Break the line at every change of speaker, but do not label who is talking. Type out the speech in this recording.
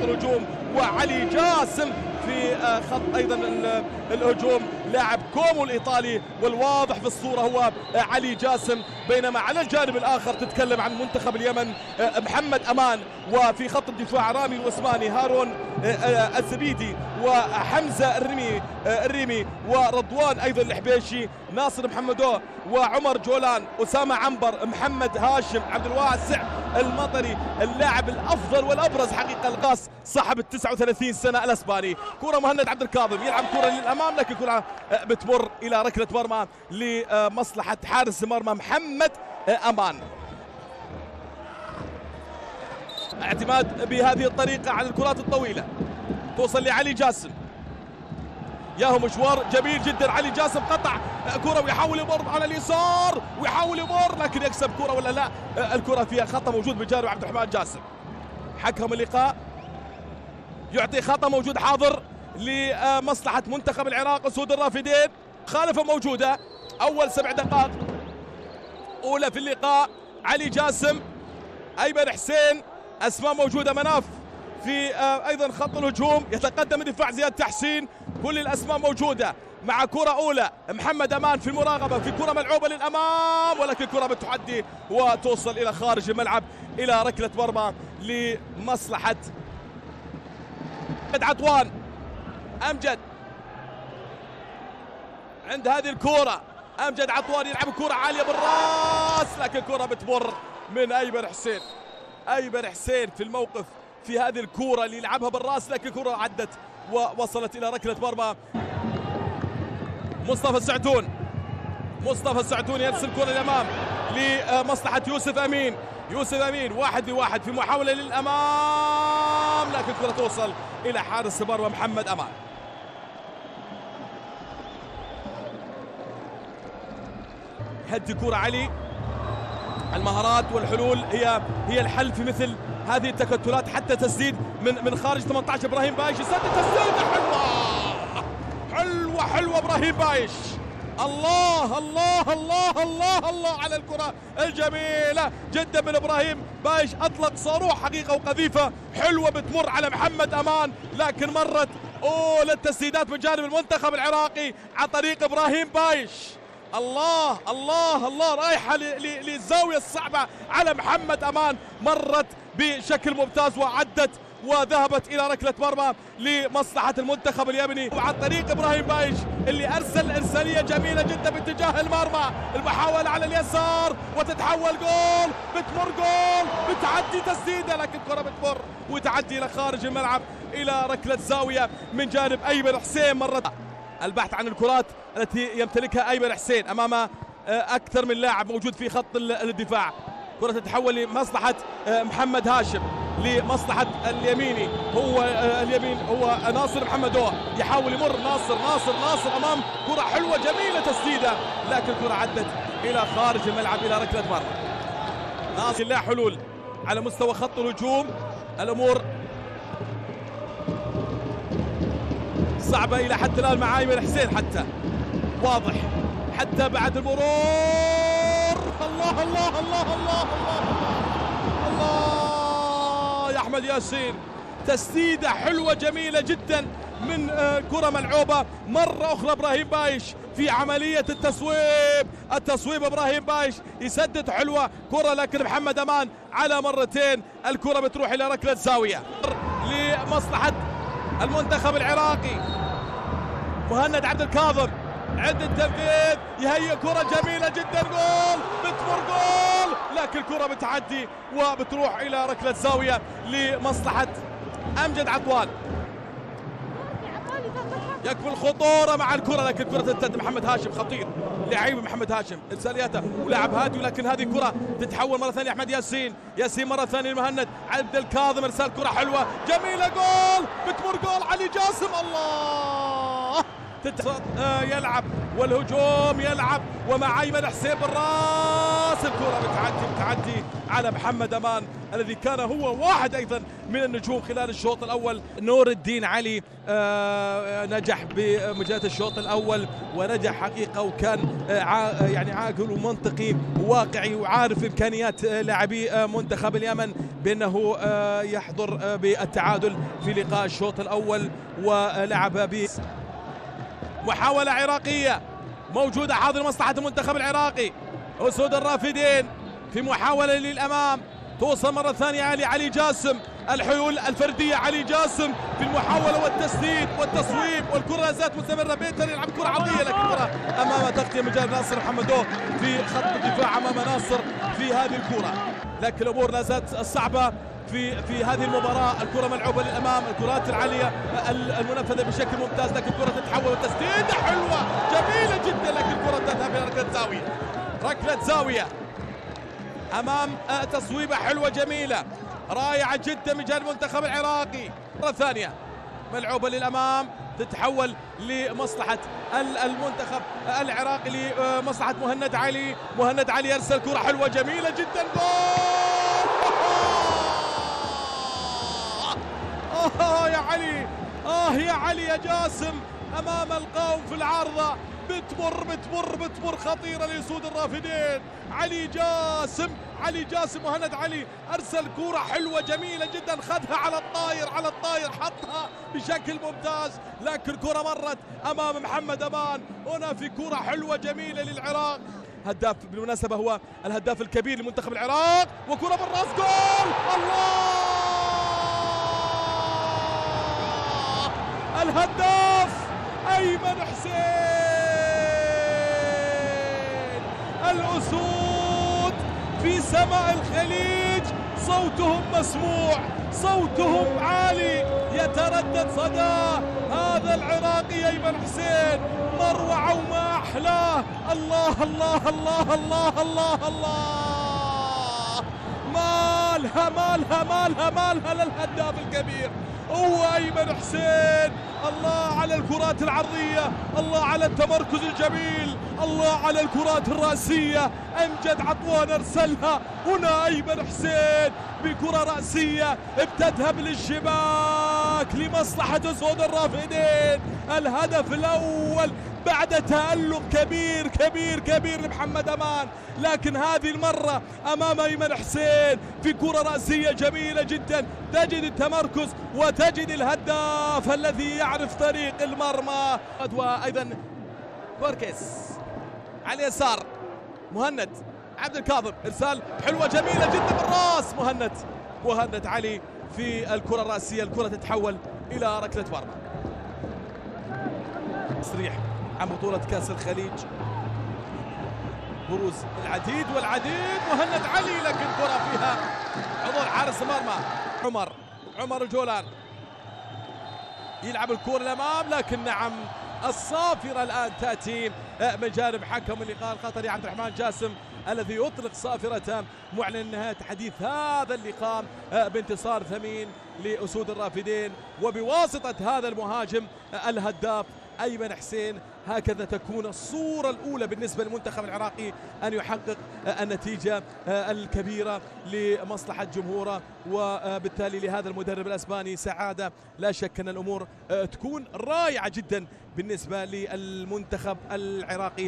الهجوم، وعلي جاسم في خط ايضا الهجوم، لاعب كومو الايطالي، والواضح في الصوره هو علي جاسم. بينما على الجانب الاخر تتكلم عن منتخب اليمن محمد امان، وفي خط الدفاع رامي الوسماني، هارون الزبيدي، وحمزه الريمي، ورضوان ايضا الحبيشي، ناصر محمدو، وعمر جولان، اسامه عنبر، محمد هاشم، عبد الواسع المطري، اللاعب الافضل والابرز حقيقه القاص صاحب ال 39 سنه الاسباني. كره مهند عبد الكاظم، يلعب كره للامام لكن كره بتمر الى ركله مرمى لمصلحه حارس مرمى محمد امان. اعتماد بهذه الطريقه على الكرات الطويله، توصل لعلي جاسم، ياهو مشوار جميل جدا. علي جاسم قطع كرة ويحاول يمر على اليسار ويحاول يمر لكن يكسب كرة ولا لا؟ الكرة فيها خطأ موجود بجانب عبد الرحمن جاسم. حكم اللقاء يعطي خطأ موجود حاضر لمصلحة منتخب العراق أسود الرافدين. خالفة موجودة أول 7 دقائق أولى في اللقاء. علي جاسم، أيمن حسين، أسماء موجودة، مناف في ايضا خط الهجوم، يتقدم الدفاع زياد تحسين، كل الاسماء موجوده. مع كره اولى محمد امان في المراقبه، في كره ملعوبه للامام ولكن كره بتعدي وتوصل الى خارج الملعب الى ركله مرمى لمصلحه عطوان. امجد عند هذه الكره، امجد عطوان يلعب كره عاليه بالراس لكن كره بتمر من ايمن حسين. ايمن حسين في الموقف في هذه الكرة اللي يلعبها بالراس لكن الكرة عدت ووصلت إلى ركلة مرمى. مصطفى السعدون يرسل الكرة للأمام لمصلحة يوسف أمين. 1-1 في محاولة للأمام لكن الكرة توصل إلى حارس مرمى محمد أمان. هدي كرة علي، المهارات والحلول هي الحل في مثل هذه التكتلات، حتى تسديد من خارج 18. ابراهيم بايش يسدد تسديده حلوه ابراهيم بايش. الله الله الله الله الله على الكره الجميله جدا من ابراهيم بايش، اطلق صاروخ حقيقه وقذيفه حلوه بتمر على محمد امان لكن مرت للتسديدات من جانب المنتخب العراقي عن طريق ابراهيم بايش. الله الله الله، رايحه للزاويه الصعبه على محمد امان، مرت بشكل ممتاز وعدت وذهبت الى ركله مرمى لمصلحه المنتخب اليمني وعن طريق ابراهيم بايش اللي ارسل ارساليه جميله جدا باتجاه المرمى. المحاوله على اليسار وتتحول جول، بتمر جول، بتعدي تسديده لكن الكره بتمر وتعدي الى خارج الملعب الى ركله زاويه من جانب ايمن حسين. مرت البحث عن الكرات التي يمتلكها ايمن حسين امام اكثر من لاعب موجود في خط الدفاع. كرة تتحول لمصلحة محمد هاشم، لمصلحة اليمين هو ناصر محمدو، يحاول يمر ناصر امام كرة حلوة جميلة تسديدة لكن الكرة عدت الى خارج الملعب الى ركلة مرمى. ناصر لا حلول على مستوى خط الهجوم، الامور صعبة الى حد الان مع ايمن حسين، حتى واضح حتى بعد المرور. الله الله الله الله الله الله يا احمد ياسين، تسديده حلوه جميله جدا من كره ملعوبه. مره اخرى ابراهيم بايش في عمليه التصويب ابراهيم بايش يسدد حلوه كره لكن محمد امان على مرتين الكره بتروح الى ركله زاويه لمصلحه المنتخب العراقي. مهند عبد الكاظم عند التنفيذ يهيئ كرة جميلة جدا، جول، بتمر جول لكن الكرة بتعدي وبتروح إلى ركلة زاوية لمصلحة أمجد عطوان. يكفي الخطورة مع الكرة لكن كرة تنتهي. محمد هاشم خطير، لعيب محمد هاشم إرسالياته ولاعب هادي ولكن هذه الكرة تتحول مرة ثانية أحمد ياسين مرة ثانية المهند عبد الكاظم إرسال كرة حلوة جميلة، جول، بتمر جول علي جاسم. الله يلعب والهجوم يلعب ومع أيمن حسين بالراس، الكرة بتعدي على محمد أمان الذي كان هو واحد أيضا من النجوم خلال الشوط الأول. نور الدين علي نجح بمجال الشوط الأول ونجح حقيقة، وكان يعني عاقل ومنطقي وواقعي وعارف إمكانيات لاعبي منتخب اليمن بأنه يحضر بالتعادل في لقاء الشوط الأول، ولعب محاولة عراقية موجودة حاضر مصلحة المنتخب العراقي. أسود الرافدين في محاولة للأمام، توصل مرة ثانية علي جاسم، الحلول الفردية علي جاسم في المحاولة والتسديد والتصويب، والكرة لا زالت مستمرة. بيتر يلعب كرة عرضية لكن كرة أمام تغطية مجال ناصر محمدو في خط الدفاع أمام ناصر في هذه الكرة، لكن الأمور لا زالت صعبة في هذه المباراة. الكرة ملعوبة للأمام، الكرات العالية المنفذة بشكل ممتاز، لكن الكرة تتحول وتسديدة حلوة جميلة جدا، لكن الكرة تذهب إلى ركلة زاوية، ركلة زاوية أمام تصويبة حلوة جميلة رائعة جدا من جانب المنتخب العراقي. مرة ثانية ملعوبة للأمام تتحول لمصلحة المنتخب العراقي لمصلحة مهند علي يرسل كرة حلوة جميلة جدا، جول يا علي، يا علي يا جاسم أمام القوم في العارضة، بتمر خطيرة لأسود الرافدين. علي جاسم مهند علي أرسل كرة حلوة جميلة جدا، خذها على الطاير حطها بشكل ممتاز، لكن كرة مرت أمام محمد أمان. هنا في كرة حلوة جميلة للعراق. هداف بالمناسبة هو الهداف الكبير لمنتخب العراق، وكرة بالراس، جول الله! الهداف أيمن حسين. الأسود في سماء الخليج صوتهم مسموع، صوتهم عالي، يتردد صداه هذا العراقي أيمن حسين. مروعة وما أحلاه. الله الله الله الله الله الله، مالها للهداف الكبير هو أيمن حسين. الله على الكرات العرضية، الله على التمركز الجميل، الله على الكرات الرأسية. أمجد عطوان أرسلها، هنا أيمن حسين بكرة رأسية بتذهب للشباك لمصلحة أسود الرافدين. الهدف الأول بعد تألق كبير لمحمد أمان، لكن هذه المرة أمام أيمن حسين في كرة رأسية جميلة جدا، تجد التمركز وتجد الهداف الذي يعرف طريق المرمى. وأيضا كوركيس على اليسار، مهند عبد الكاظم، إرسال حلوة جميلة جدا بالراس، مهند علي في الكرة الرأسية، الكرة تتحول إلى ركلة مرمى. تصريح عن بطولة كأس الخليج، بروز العديد مهند علي، لكن كرة فيها حضور حارس المرمى عمر الجولان، يلعب الكرة الأمام، لكن نعم الصافرة الآن تأتي من جانب حكم اللقاء القطري عبد الرحمن جاسم الذي يطلق صافرة معلن نهاية حديث هذا اللقاء بانتصار ثمين لأسود الرافدين وبواسطة هذا المهاجم الهداف أيمن حسين. هكذا تكون الصورة الأولى بالنسبة للمنتخب العراقي أن يحقق النتيجة الكبيرة لمصلحة جمهوره، وبالتالي لهذا المدرب الأسباني سعادة. لا شك أن الأمور تكون رائعة جدا بالنسبة للمنتخب العراقي.